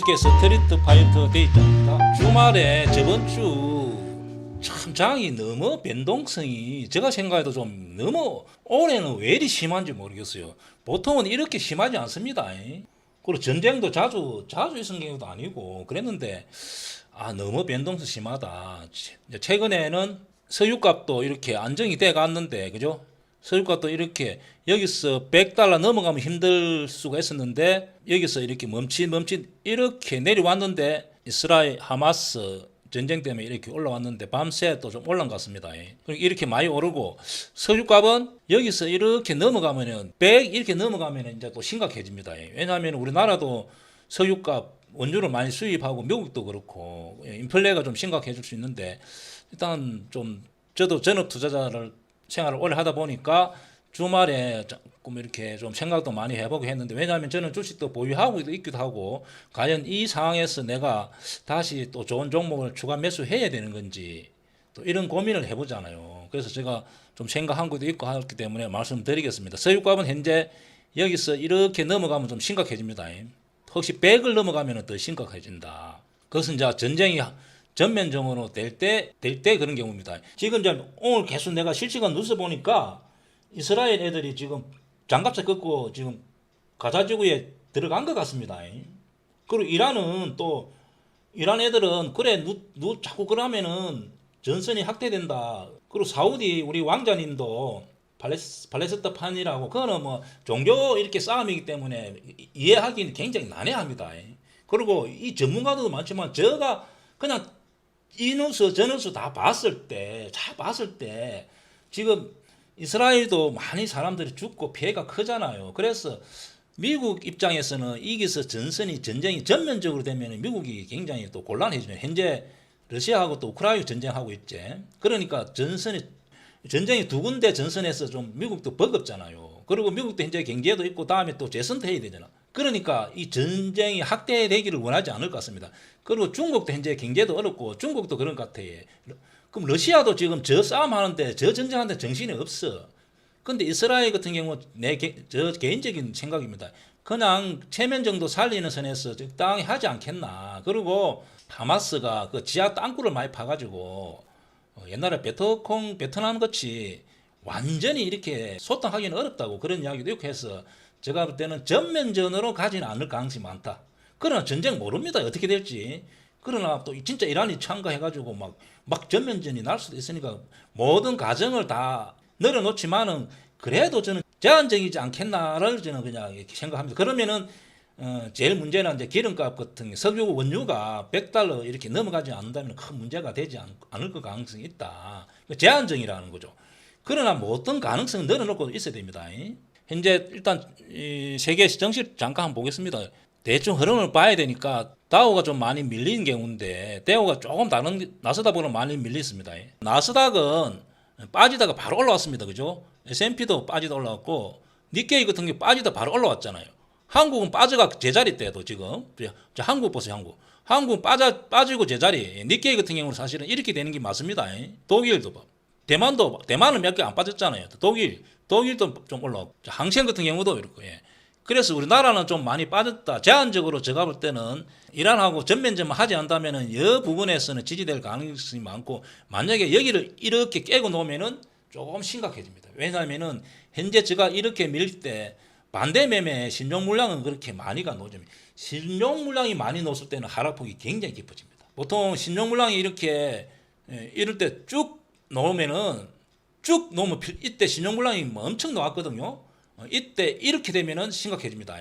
어저께 스트리트 파이터 데이 있잖습니까? 주말에 저번 주 참 장이 너무 변동성이 제가 생각해도 좀 너무 올해는 왜 이리 심한지 모르겠어요. 보통은 이렇게 심하지 않습니다. 그리고 전쟁도 자주 있은 경우도 아니고 그랬는데 너무 변동성 심하다. 최근에는 석유값도 이렇게 안정이 돼 갔는데 그죠? 석유값도 이렇게 여기서 100달러 넘어가면 힘들 수가 있었는데 여기서 이렇게 멈칫 이렇게 내려왔는데 이스라엘 하마스 전쟁 때문에 이렇게 올라왔는데 밤새 또 좀 올라간 것 같습니다. 이렇게 많이 오르고 석유값은 여기서 이렇게 넘어가면은 100 이렇게 넘어가면은 이제 또 심각해집니다. 왜냐하면 우리나라도 석유값 원유를 많이 수입하고 미국도 그렇고 인플레가 좀 심각해질 수 있는데 일단 좀 저도 전업 투자자를 생활을 오래 하다 보니까 주말에 조금 이렇게 좀 생각도 많이 해보고 했는데 왜냐하면 저는 주식도 보유하고 있기도 하고 과연 이 상황에서 내가 다시 또 좋은 종목을 추가 매수해야 되는 건지 또 이런 고민을 해보잖아요. 그래서 제가 좀 생각한 것도 있고 하기 때문에 말씀드리겠습니다. 석유값은 현재 여기서 이렇게 넘어가면 좀 심각해집니다. 혹시 100을 넘어가면 더 심각해진다. 그것은 이제 전쟁이 전면적으로 될 때 그런 경우입니다. 지금 이제 오늘 계속 내가 실시간 뉴스 보니까 이스라엘 애들이 지금 장갑차 꺾고 지금 가자지구에 들어간 것 같습니다. 그리고 이란 애들은 그래 자꾸 그러면은 전선이 확대된다. 그리고 사우디 우리 왕자님도 팔레스타인이라고 그거는 뭐 종교 이렇게 싸움이기 때문에 이해하기는 굉장히 난해합니다. 그리고 이 전문가들도 많지만 제가 그냥 이 뉴스 저 뉴스 다 봤을 때 지금 이스라엘도 많이 사람들이 죽고 피해가 크잖아요. 그래서 미국 입장에서는 이기서 전쟁이 전면적으로 되면 미국이 굉장히 또 곤란해지네요. 현재 러시아하고 또 우크라이나 전쟁하고 있지. 그러니까 전쟁이 두 군데 전선에서 좀 미국도 버겁잖아요. 그리고 미국도 현재 경제도 있고 다음에 또 재선도 해야 되잖아. 그러니까 이 전쟁이 확대되기를 원하지 않을 것 같습니다. 그리고 중국도 현재 경제도 어렵고 중국도 그런 것 같아요. 그럼 러시아도 지금 저 싸움하는데 저 전쟁하는데 정신이 없어. 근데 이스라엘 같은 경우 저 개인적인 생각입니다. 그냥 체면 정도 살리는 선에서 적당히 하지 않겠나. 그리고 하마스가 그 지하 땅굴을 많이 파가지고 옛날에 베트남 같이 완전히 이렇게 소탕하기는 어렵다고 그런 이야기도 있고 해서 제가 볼 때는 전면전으로 가지는 않을 가능성이 많다. 그러나 전쟁 모릅니다. 어떻게 될지. 그러나 또 진짜 이란이 참가해가지고 막 전면전이 날 수도 있으니까 모든 가정을 다 늘어놓지만은 그래도 저는 제한적이지 않겠나를 저는 그냥 이렇게 생각합니다. 그러면은 제일 문제는 이제 기름값 같은 석유 원유가 100달러 이렇게 넘어가지 않는다면 큰 문제가 되지 않을 것 가능성이 있다. 제한적이라는 거죠. 그러나 뭐 어떤 가능성은 늘어놓고 있어야 됩니다. 현재 일단 세계 정식 잠깐 한번 보겠습니다. 대충 흐름을 봐야 되니까 다우가 좀 많이 밀린 경우인데 다우가 조금 다른 나스닥보다 많이 밀렸습니다. 나스닥은 빠지다가 바로 올라왔습니다. 그죠? S&P도 빠지다 올라왔고 니케이 같은 게 빠지다 바로 올라왔잖아요. 한국은 빠져가 제자리 때도 지금 한국 보세요. 한국 빠지고 제자리. 니케이 같은 경우는 사실은 이렇게 되는 게 맞습니다. 독일도 봐. 대만은 몇 개 안 빠졌잖아요. 독일도 좀 올라왔고 항생 같은 경우도 이렇고. 그래서 우리나라는 좀 많이 빠졌다. 제한적으로 제가 볼 때는 이란하고 전면전만 하지 않다면은 이 부분에서는 지지될 가능성이 많고 만약에 여기를 이렇게 깨고 놓으면은 조금 심각해집니다. 왜냐하면은 현재 제가 이렇게 밀릴 때 반대 매매 신용 물량은 그렇게 많이가 놓죠. 신용 물량이 많이 놓을 때는 하락폭이 굉장히 깊어집니다. 보통 신용 물량이 이렇게 이럴 때 쭉 놓으면 이때 신용 물량이 엄청 나왔거든요. 이때 이렇게 되면은 심각해집니다.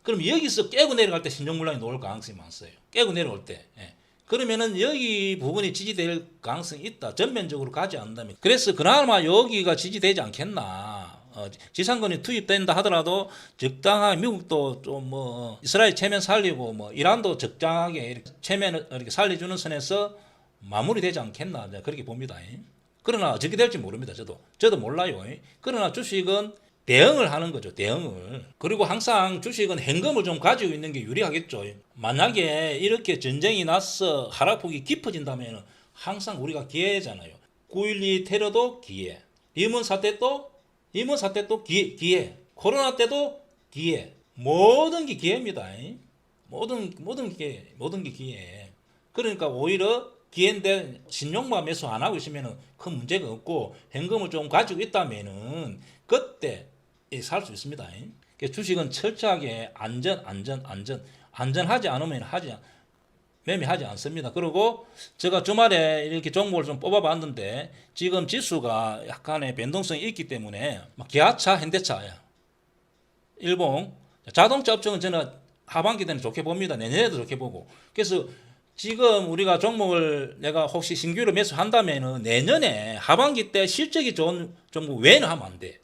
그럼 여기서 깨고 내려갈 때 신용 물량이 놓을 가능성이 많아요. 깨고 내려올 때. 그러면은 여기 부분이 지지될 가능성이 있다. 전면적으로 가지 않는다면. 그래서 그나마 여기가 지지되지 않겠나. 지상권이 투입된다 하더라도 적당하게 미국도 좀 이스라엘 체면 살리고 이란도 적당하게 이렇게 체면을 이렇게 살려주는 선에서 마무리되지 않겠나. 그렇게 봅니다. 그러나 어떻게 될지 모릅니다. 저도 몰라요. 그러나 주식은 대응을 하는 거죠. 대응을. 그리고 항상 주식은 현금을 좀 가지고 있는 게 유리하겠죠. 만약에 이렇게 전쟁이 나서 하락폭이 깊어진다면 항상 우리가 기회잖아요. 9.12 테러도 기회. 리먼 사태 또 기회. 코로나 때도 기회. 모든 게 기회입니다. 모든 게 기회. 그러니까 오히려 기회인데 신용만 매수 안 하고 있으면은 큰 문제가 없고 현금을 좀 가지고 있다면은 그때 살 수 있습니다. 그래서 주식은 철저하게 안전하지 않으면 매매하지 않습니다. 그리고 제가 주말에 이렇게 종목을 좀 뽑아봤는데 지금 지수가 약간의 변동성이 있기 때문에 기아차, 현대차야, 일봉, 자동차 업종은 저는 하반기 때는 좋게 봅니다. 내년에도 좋게 보고. 그래서 지금 우리가 종목을 내가 혹시 신규로 매수한다면은 내년에 하반기 때 실적이 좋은 종목 외에는 하면 안 돼.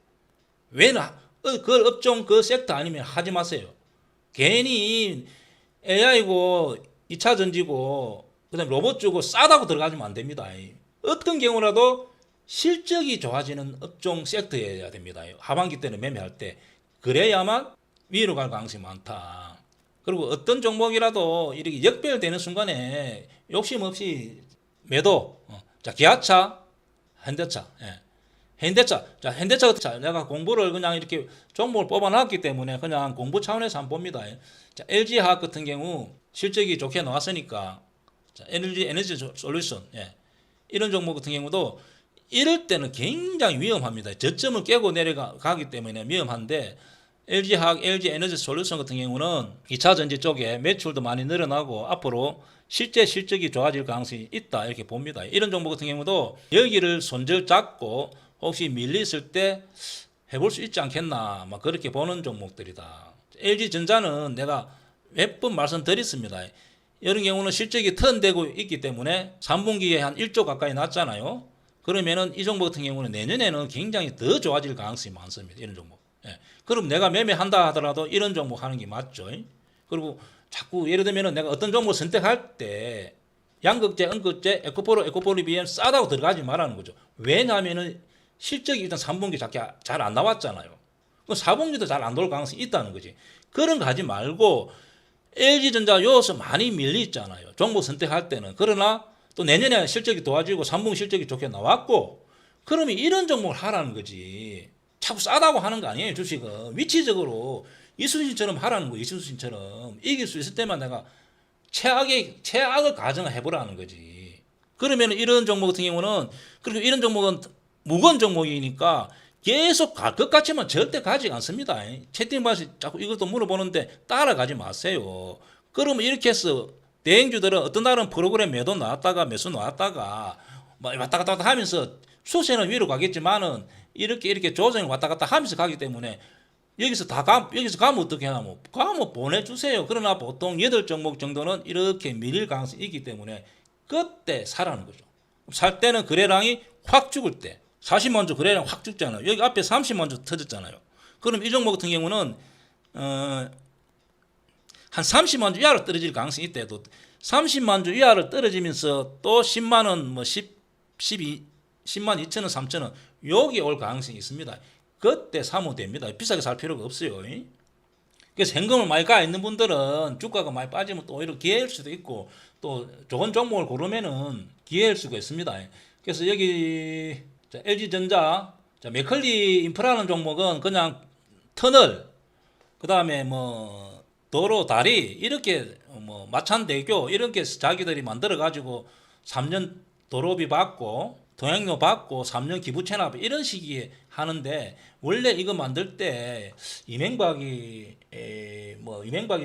외에는 그 업종 그 섹터 아니면 하지 마세요. 괜히 AI고 2차 전지고 그다음에 로봇 주고 싸다고 들어가시면 안 됩니다. 어떤 경우라도 실적이 좋아지는 업종 섹터여야 됩니다. 하반기 때는 매매할 때 그래야만 위로 갈 가능성이 많다. 그리고 어떤 종목이라도 이렇게 역배열되는 순간에 욕심 없이 매도. 자, 기아차, 현대차. 현대차. 자, 현대차 내가 공부를 그냥 이렇게 종목을 뽑아놨기 때문에 그냥 공부 차원에서 한번 봅니다. 자, LG화학 같은 경우 실적이 좋게 나왔으니까 자, 에너지 솔루션. 이런 종목 같은 경우도 이럴 때는 굉장히 위험합니다. 저점을 깨고 내려가기 때문에 위험한데 LG화학, LG 에너지 솔루션 같은 경우는 2차 전지 쪽에 매출도 많이 늘어나고 앞으로 실제 실적이 좋아질 가능성이 있다 이렇게 봅니다. 이런 종목 같은 경우도 여기를 손절 잡고 혹시 밀렸을 때 해볼 수 있지 않겠나 막 그렇게 보는 종목들이다. LG전자는 내가 몇 번 말씀드렸습니다. 이런 경우는 실적이 턴되고 있기 때문에 3분기에 한 1조 가까이 났잖아요. 그러면은 이 종목 같은 경우는 내년에는 굉장히 더 좋아질 가능성이 많습니다. 이런 종목. 그럼 내가 매매한다 하더라도 이런 종목 하는 게 맞죠. 그리고 자꾸 예를 들면은 내가 어떤 종목을 선택할 때 양극재, 음극재, 에코프로 BM 싸다고 들어가지 말라는 거죠. 왜냐하면은 실적이 일단 3분기 잘 안 나왔잖아요. 그 4분기도 잘 안 돌 가능성이 있다는 거지. 그런 거 하지 말고 LG전자 요소 많이 밀리잖아요. 종목 선택할 때는. 그러나 또 내년에 실적이 좋아지고 3분기 실적이 좋게 나왔고 그러면 이런 종목을 하라는 거지. 자꾸 싸다고 하는 거 아니에요. 주식은 위치적으로 이수신처럼 하라는 거예요. 이수신처럼 이길 수 있을 때만 내가 최악을 가정해 보라는 거지. 그러면 이런 종목 같은 경우는 그리고 이런 종목은 무거운 종목이니까 계속 갈 것 같지만 절대 가지 않습니다. 채팅방에서 자꾸 이것도 물어보는데 따라가지 마세요. 그러면 이렇게 해서 대행주들은 어떤 날은 프로그램 매도 나왔다가 매수 나왔다가 막 왔다 갔다 하면서 수세는 위로 가겠지만은 이렇게 조정이 왔다 갔다 하면서 가기 때문에 여기서 가면 어떻게 하냐면 가면 보내주세요. 그러나 보통 8종목 정도는 이렇게 밀릴 가능성이 있기 때문에 그때 사라는 거죠. 살 때는 거래량이 확 죽을 때 40만 주 거래량 확 죽잖아요. 여기 앞에 30만 주 터졌잖아요. 그럼 이 종목 같은 경우는 한 30만 주 이하로 떨어질 가능성이 있대도 30만 주 이하로 떨어지면서 또 10만 원, 뭐 10만 2천 원, 3천 원 여기 올 가능성이 있습니다. 그때 사면 됩니다. 비싸게 살 필요가 없어요. 그래서 현금을 많이 가 있는 분들은 주가가 많이 빠지면 또 오히려 기회일 수도 있고 또 좋은 종목을 고르면은 기회일 수가 있습니다. 그래서 여기 LG전자, 맥컬리 인프라는 종목은 그냥 터널, 그 다음에 뭐 도로, 다리 이렇게 뭐 마찬대교 이렇게 자기들이 만들어 가지고 3년 도로비 받고 동행료 받고 3년 기부 체납 이런 식이 하는데 원래 이거 만들 때 이명박이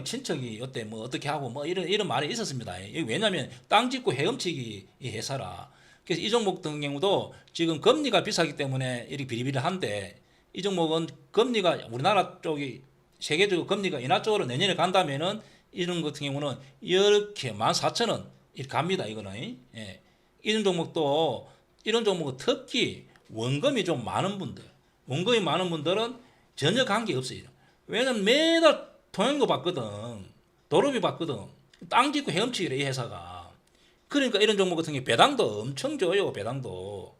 친척이 어때 뭐 어떻게 하고 뭐 이런 말이 있었습니다. 왜냐하면 땅 짓고 헤엄치기 이 회사라. 그래서 이 종목 같은 경우도 지금 금리가 비싸기 때문에 이렇게 비리비리한데 이 종목은 금리가 우리나라 쪽이 세계적으로 금리가 인하 쪽으로 내년에 간다면은 이런 같은 경우는 이렇게 14,000원 이렇게 갑니다. 이거는 이런 종목은 특히 원금이 좀 많은 분들은 전혀 관계 없어요. 왜냐면 매달 통행료 받거든, 도로비 받거든, 땅 짓고 헤엄치기래 이 회사가. 그러니까 이런 종목 같은 게 배당도 엄청 줘요. 배당도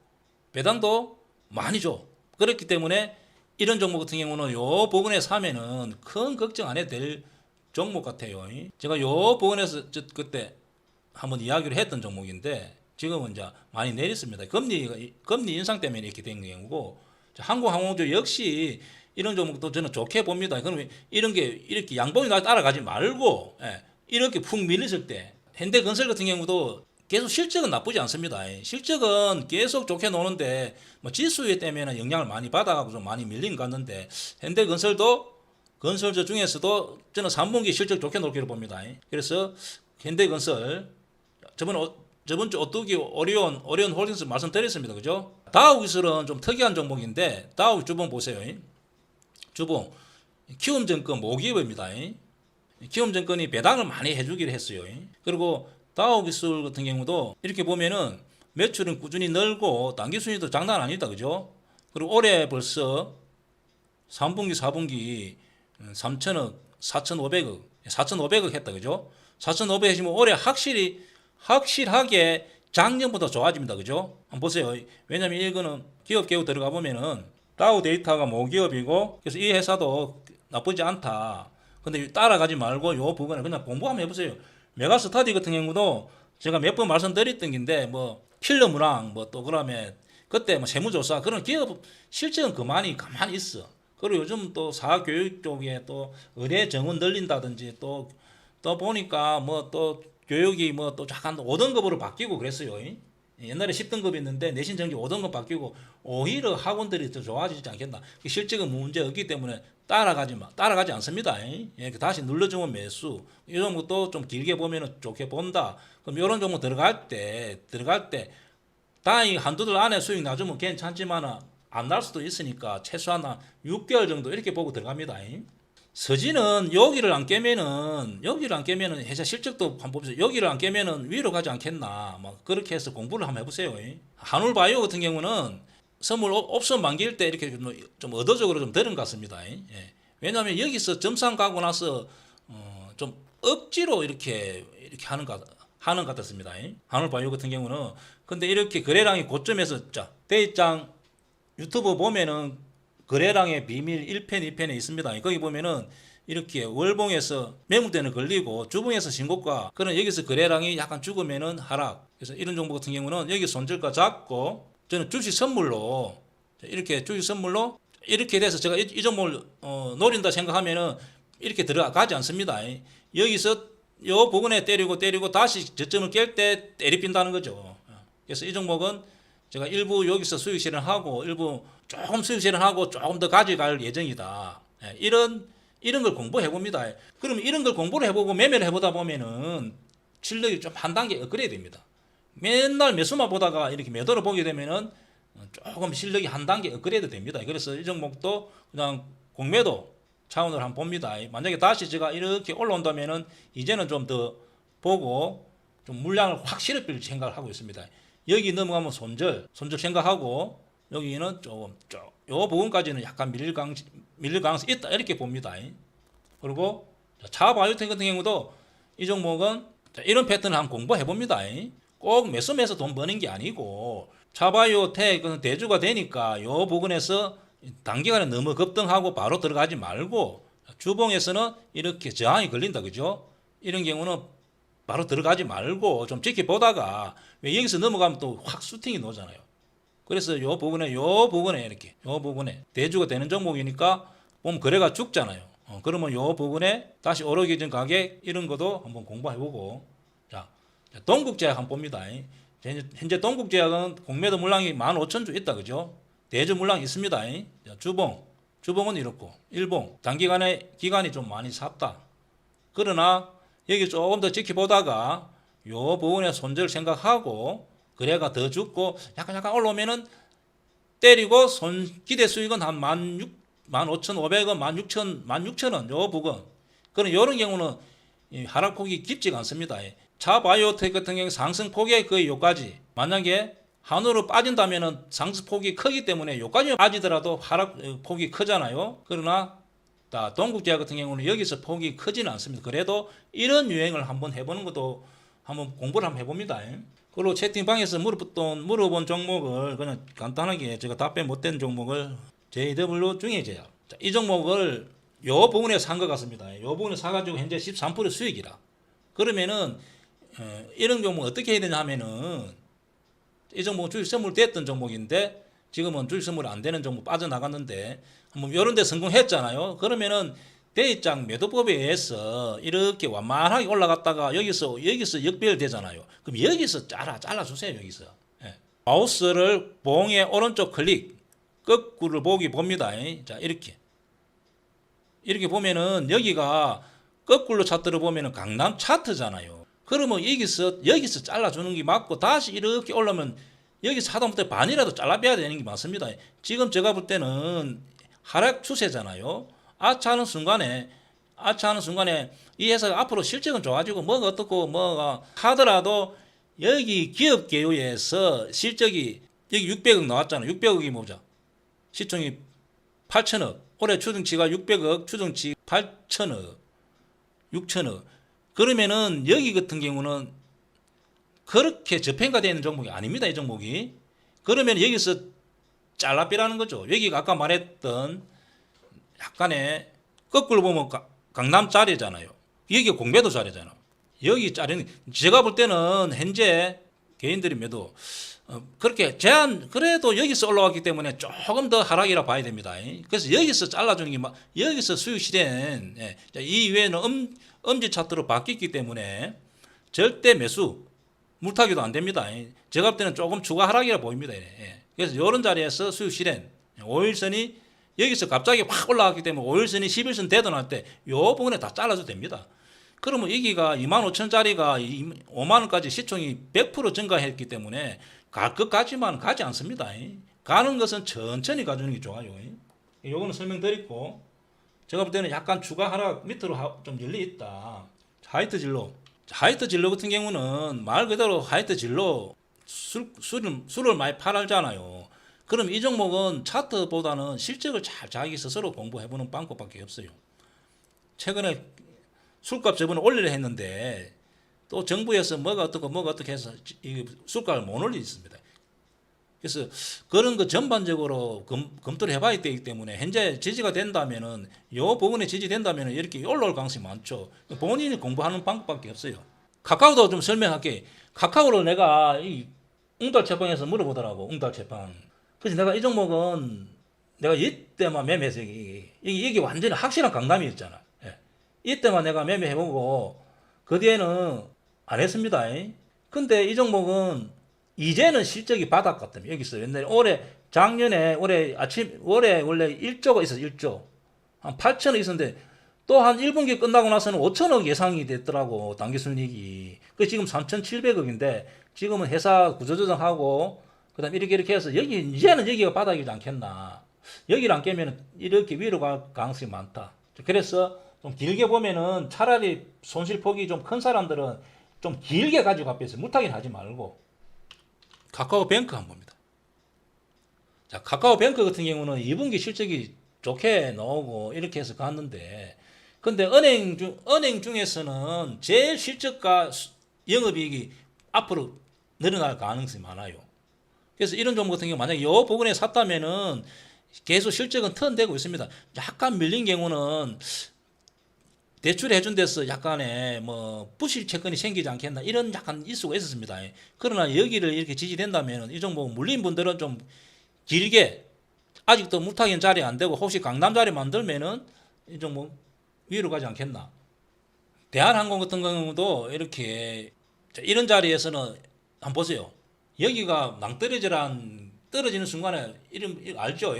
많이 줘. 그렇기 때문에 이런 종목 같은 경우는 요 부분에 사면은 큰 걱정 안 해도 될 종목 같아요. 제가 요 부분에서 그때 한번 이야기를 했던 종목인데 지금은 이제 많이 내렸습니다. 금리 인상 때문에 이렇게 된 경우고 한국항공주 역시 이런 종목도 저는 좋게 봅니다. 그러면 이런 게 이렇게 양봉이 따라가지 말고 이렇게 푹 밀렸을 때 현대건설 같은 경우도 계속 실적은 나쁘지 않습니다. 실적은 계속 좋게 노는데 뭐 지수에 때문에 영향을 많이 받아가지고 좀 많이 밀린 것 같는데 현대건설도 건설주 중에서도 저는 3분기 실적 좋게 놀기로 봅니다. 그래서 현대건설 저번 주 오뚜기 오리온 홀딩스 말씀드렸습니다. 그죠? 다우기술은 좀 특이한 종목인데 다우 주봉 보세요. 주봉 키움증권 모기업입니다. 키움증권이 배당을 많이 해주기로 했어요. 그리고 다우기술 같은 경우도 이렇게 보면은 매출은 꾸준히 늘고 당기순이도 장난 아니다. 그죠? 그리고 올해 벌써 3분기 4분기 3천억 4,500억 4,500억 했다. 그죠? 4,500억 하시면 올해 확실하게 작년보다 좋아집니다. 그죠? 한번 보세요. 왜냐면 이거는 기업 개요 들어가 보면은 다우 데이터가 모기업이고 그래서 이 회사도 나쁘지 않다. 근데 따라가지 말고 요 부분을 그냥 공부 한번 해보세요. 메가스터디 같은 경우도 제가 몇 번 말씀드렸던 건데 뭐 필러문항 뭐 또 그다음에 그때 뭐 세무조사 그런 기업 실적은 가만히 있어. 그리고 요즘 또 사교육 쪽에 또 의대 정원 늘린다든지 또 보니까 뭐 또 교육이 뭐 또 약간 5등급으로 바뀌고 그랬어요. 옛날에 10등급이었는데 내신 전기 5등급 바뀌고 오히려 학원들이 더 좋아지지 않겠나. 실적은 문제 없기 때문에 따라가지 않습니다. 예, 다시 눌러주면 매수. 이 종목도 좀 길게 보면 좋게 본다. 그럼 이런 종목 들어갈 때 다행히 한두 달 안에 수익 나주면 괜찮지만 안 날 수도 있으니까 최소한 6개월 정도 이렇게 보고 들어갑니다. 서진은 여기를 안 깨면은 회사 실적도 한번 보세요. 여기를 안 깨면은 위로 가지 않겠나. 뭐 그렇게 해서 공부를 한번 해보세요. 한울바이오 같은 경우는 선물 옵션 만기일 때 이렇게 좀 의도적으로 좀 들은 것 같습니다. 예. 왜냐하면 여기서 점상 가고 나서 좀 억지로 이렇게 하는 것 같았습니다. 한울바이오 같은 경우는 근데 이렇게 거래량이 고점에서 자 대입장 유튜브 보면은 거래량의 비밀 1편 2편에 있습니다. 거기 보면은 이렇게 월봉에서 매물대는 걸리고 주봉에서 신고가 그런 여기서 거래량이 약간 죽으면은 하락. 그래서 이런 종목 같은 경우는 여기 손절가 잡고 저는 주식 선물로 이렇게 돼서 제가 이 종목을 노린다 생각하면은 이렇게 들어가지 않습니다. 여기서 요 부분에 때리고 다시 저점을 깰 때 때리핀다는 거죠. 그래서 이 종목은 제가 일부 여기서 수익 실현하고 일부 조금 수익 실현하고 조금 더 가져갈 예정이다. 이런 걸 공부해 봅니다. 그럼 이런 걸 공부를 해보고 매매를 해보다 보면은 실력이 좀 한 단계 업그레이드 됩니다. 맨날 매수만 보다가 이렇게 매도를 보게 되면은 조금 실력이 한 단계 업그레이드 됩니다. 그래서 이 종목도 그냥 공매도 차원으로 한번 봅니다. 만약에 다시 제가 이렇게 올라온다면은 이제는 좀 더 보고 좀 물량을 확실히 빌 생각을 하고 있습니다. 여기 넘어가면 손절 생각하고 여기는 요 부분까지는 약간 밀릴 가능성이 있다 이렇게 봅니다. 그리고 차바이오텍 같은 경우도 이 종목은 이런 패턴을 한번 공부해 봅니다. 꼭 매수매서 돈 버는 게 아니고 차바이오텍은 대주가 되니까 요 부분에서 단기간에 너무 급등하고 바로 들어가지 말고 주봉에서는 이렇게 저항이 걸린다. 그죠? 이런 경우는 바로 들어가지 말고 좀 지켜보다가 왜 여기서 넘어가면 또 확 수팅이 나오잖아요. 그래서 요 부분에 이렇게 요 부분에 대주가 되는 종목이니까 보면 거래가 죽잖아요. 그러면 요 부분에 다시 오르기 전 가격 이런 것도 한번 공부해보고 자 동국제약 한번 봅니다. 현재 동국제약은 공매도 물량이 15,000주 있다. 그죠? 대주 물량이 있습니다. 자, 주봉은 이렇고 일봉 기간이 좀 많이 샀다. 그러나 여기 조금 더 지켜보다가 요 부분에 손절 생각하고 거래가 더 죽고 약간 올라오면은 때리고 기대 수익은 한 15,500원, 16,000원 요 부분. 그런 요런 경우는 하락폭이 깊지가 않습니다. 차바이오텍 같은 경우 상승폭이 거의 요까지. 만약에 한우로 빠진다면은 상승폭이 크기 때문에 요까지 빠지더라도 하락폭이 크잖아요. 그러나 동국제약 같은 경우는 여기서 폭이 크지는 않습니다. 그래도 이런 유행을 한번 해보는 것도 한번 공부를 한번 해봅니다. 그리고 채팅방에서 물어본 종목을 그냥 간단하게 제가 답변 못된 종목을 JW 중해제약. 이 종목을 요 부분에 산 것 같습니다. 요 부분에 사가지고 현재 13% 수익이라. 그러면은 이런 종목 어떻게 해야 되냐 하면은 이 종목은 주식 선물 됐던 종목인데 지금은 주식 선물이 안 되는 종목 빠져나갔는데 한번 이런 데 성공했잖아요. 그러면은 대입장 매도법에 의해서 이렇게 완만하게 올라갔다가 여기서 역배열되잖아요. 그럼 여기서 잘라주세요. 여기서. 예. 마우스를 봉의 오른쪽 클릭 거꾸로 보기 봅니다. 자, 이렇게 보면은 여기가 거꾸로 차트를 보면은 강남 차트잖아요. 그러면 여기서 잘라주는 게 맞고 다시 이렇게 올라오면 여기서 하다못해 반이라도 잘라빼야 되는 게 맞습니다. 지금 제가 볼 때는 하락 추세잖아요. 아차하는 순간에 이 회사가 앞으로 실적은 좋아지고 뭐가 어떻고 뭐가 하더라도 여기 기업 개요에서 실적이 여기 600억 나왔잖아요. 600억이 뭐죠? 시총이 8천억. 올해 추정치가 600억, 추정치 8천억, 6천억. 그러면은 여기 같은 경우는 그렇게 저평가되어 있는 종목이 아닙니다. 이 종목이. 그러면 여기서 잘라빼라는 거죠. 여기가 아까 말했던 약간의 거꾸로 보면 강남 자리잖아요. 여기 공배도 자리잖아요. 여기 자리는 제가 볼 때는 현재 개인들이 매도 그렇게 그래도 여기서 올라왔기 때문에 조금 더 하락이라 봐야 됩니다. 그래서 여기서 잘라주는 게 여기서 수익 실현 이 이외에는 엄지 차트로 바뀌기 때문에 절대 매수 물타기도 안 됩니다. 제가 볼 때는 조금 추가 하락이라 보입니다. 그래서 이런 자리에서 수익 실현 5일선이 여기서 갑자기 확 올라갔기 때문에 5일선이 11선 대등할 때 이 부분에 다 잘라도 됩니다. 그러면 여기가 25,000짜리가 5만원까지 시총이 100% 증가했기 때문에 갈 것까지만 가지 않습니다. 가는 것은 천천히 가주는 게 좋아요. 요거는 설명드리고 제가 볼 때는 약간 추가 하락 밑으로 좀 열리 있다. 하이트 진로 같은 경우는 말 그대로 하이트 진로 술을 많이 팔잖아요. 그럼 이 종목은 차트보다는 실적을 잘 자기 스스로 공부해보는 방법밖에 없어요. 최근에 술값 저번에 올리려 했는데 또 정부에서 뭐가 어떻게 해서 이 술값을 못 올리고 있습니다. 그래서 그런 거 전반적으로 검토를 해봐야 되기 때문에 현재 지지가 된다면은 요 부분에 지지된다면은 이렇게 올라올 가능성이 많죠. 본인이 공부하는 방법밖에 없어요. 카카오도 좀 설명할게. 카카오를 내가 이 웅달채빵에서 물어보더라고. 웅달채빵. 그래서 내가 이 종목은 내가 이때만 매매해서 이게 완전히 확실한 강남이었잖아. 예. 이때만 내가 매매해보고 그 뒤에는 안 했습니다. 근데 이 종목은 이제는 실적이 바닥 같다며. 여기서 옛날에 작년에 올해 원래 1조가 있었어. 1조. 한 8천억 있었는데 또 한 1분기 끝나고 나서는 5천억 예상이 됐더라고. 당기순이익이. 그 지금 3,700억인데 지금은 회사 구조조정하고 그다음 이렇게 해서 이제는 여기가 바닥이지 않겠나. 여기를 안 깨면 이렇게 위로 갈 가능성이 많다. 그래서 좀 길게 보면은 차라리 손실폭이 좀 큰 사람들은 좀 길게 가지고 앞에서 무타기는 하지 말고 카카오뱅크 한번 봅니다. 자, 카카오뱅크 같은 경우는 2분기 실적이 좋게 나오고 이렇게 해서 갔는데 근데 은행 중에서는 제일 실적과 영업이익이 앞으로 늘어날 가능성이 많아요. 그래서 이런 종목 같은 경우 만약에 이 부분에 샀다면은 계속 실적은 턴되고 있습니다. 약간 밀린 경우는 대출해 준 데서 약간의 뭐 부실 채권이 생기지 않겠나 이런 약간 일수가 있었습니다. 그러나 여기를 이렇게 지지된다면 이 종목 물린 분들은 좀 길게 아직도 무타기는 자리 안 되고 혹시 강남 자리 만들면은 이 종목 위로 가지 않겠나. 대한항공 같은 경우도 이렇게 이런 자리에서는 한번 보세요. 여기가 낭떠러지란 떨어지는 순간에 이름 알죠?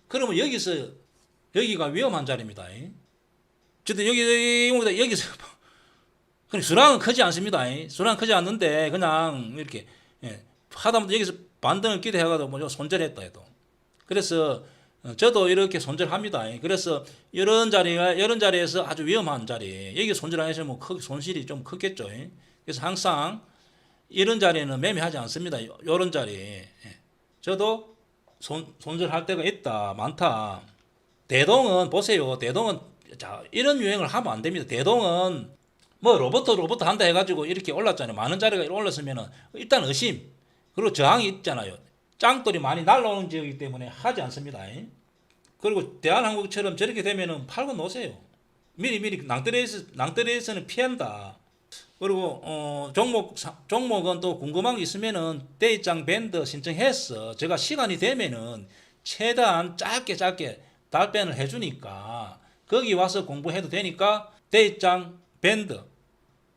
그러면 여기가 위험한 자리입니다. 저도 여기서 그냥 수량은 크지 않습니다. 수량은 크지 않는데 그냥 이렇게 하다못해 여기서 반등을 기대해가지고 뭐 손절했다 해도 그래서 저도 이렇게 손절합니다. 그래서 이런 자리에서 아주 위험한 자리 여기 손절 안 하시면 손실이 좀 크겠죠. 그래서 항상 이런 자리에는 매매하지 않습니다. 이런 자리 저도 손절할 때가 있다 많다. 대동은 보세요. 대동은 자 이런 유행을 하면 안 됩니다. 대동은 뭐 로봇 한다 해가지고 이렇게 올랐잖아요. 많은 자리가 올랐으면은 일단 의심 그리고 저항이 있잖아요. 짱돌이 많이 날라오는 지역이기 때문에 하지 않습니다. 그리고 대한항공처럼 저렇게 되면은 팔고 놓으세요. 미리 낭떠러지에서는 피한다. 그리고 종목은 또 궁금한 게 있으면은 대입장 밴드 신청해서 제가 시간이 되면은 최대한 짧게 답변을 해주니까 거기 와서 공부해도 되니까 대입장 밴드.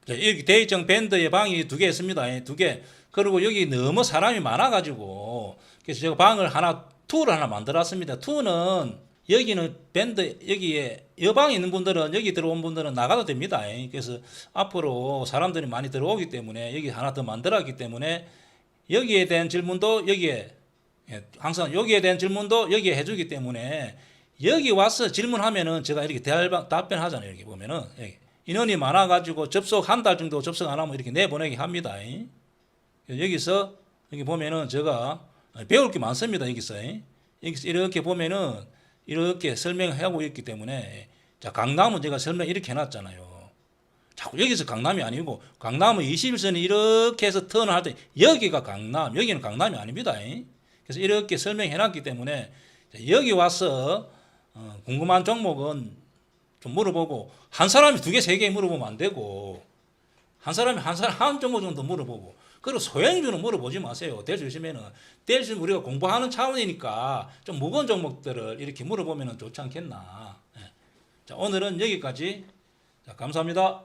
여기 대입장 밴드에 방이 2개 있습니다. 2개. 그리고 여기 너무 사람이 많아가지고 그래서 제가 방을 하나, 2를 하나 만들었습니다. 2는 여기는 밴드, 여기에 여방에 있는 분들은, 여기 들어온 분들은 나가도 됩니다. 그래서 앞으로 사람들이 많이 들어오기 때문에 여기 하나 더 만들었기 때문에 여기에 대한 질문도 여기에, 항상 여기에 대한 질문도 여기에 해주기 때문에 여기 와서 질문하면은 제가 이렇게 답변하잖아요. 이렇게 보면은 인원이 많아가지고 접속 한 달 정도 접속 안 하면 이렇게 내보내게 합니다. 여기서 여기 보면은 제가 배울 게 많습니다. 여기서 이렇게 보면은 이렇게 설명하고 있기 때문에 자, 강남은 제가 설명 이렇게 해놨잖아요. 자꾸 여기서 강남이 아니고 강남은 21선이 이렇게 해서 턴을 할 때 여기가 강남, 여기는 강남이 아닙니다. 그래서 이렇게 설명해놨기 때문에 여기 와서 궁금한 종목은 좀 물어보고 한 사람이 2개, 3개 물어보면 안 되고 한 사람이 한 종목 정도 물어보고 그리고 소형주는 물어보지 마세요. 될 수 있으면은 될 수 있으면 우리가 공부하는 차원이니까 좀 무거운 종목들을 이렇게 물어보면 좋지 않겠나. 자, 오늘은 여기까지. 자, 감사합니다.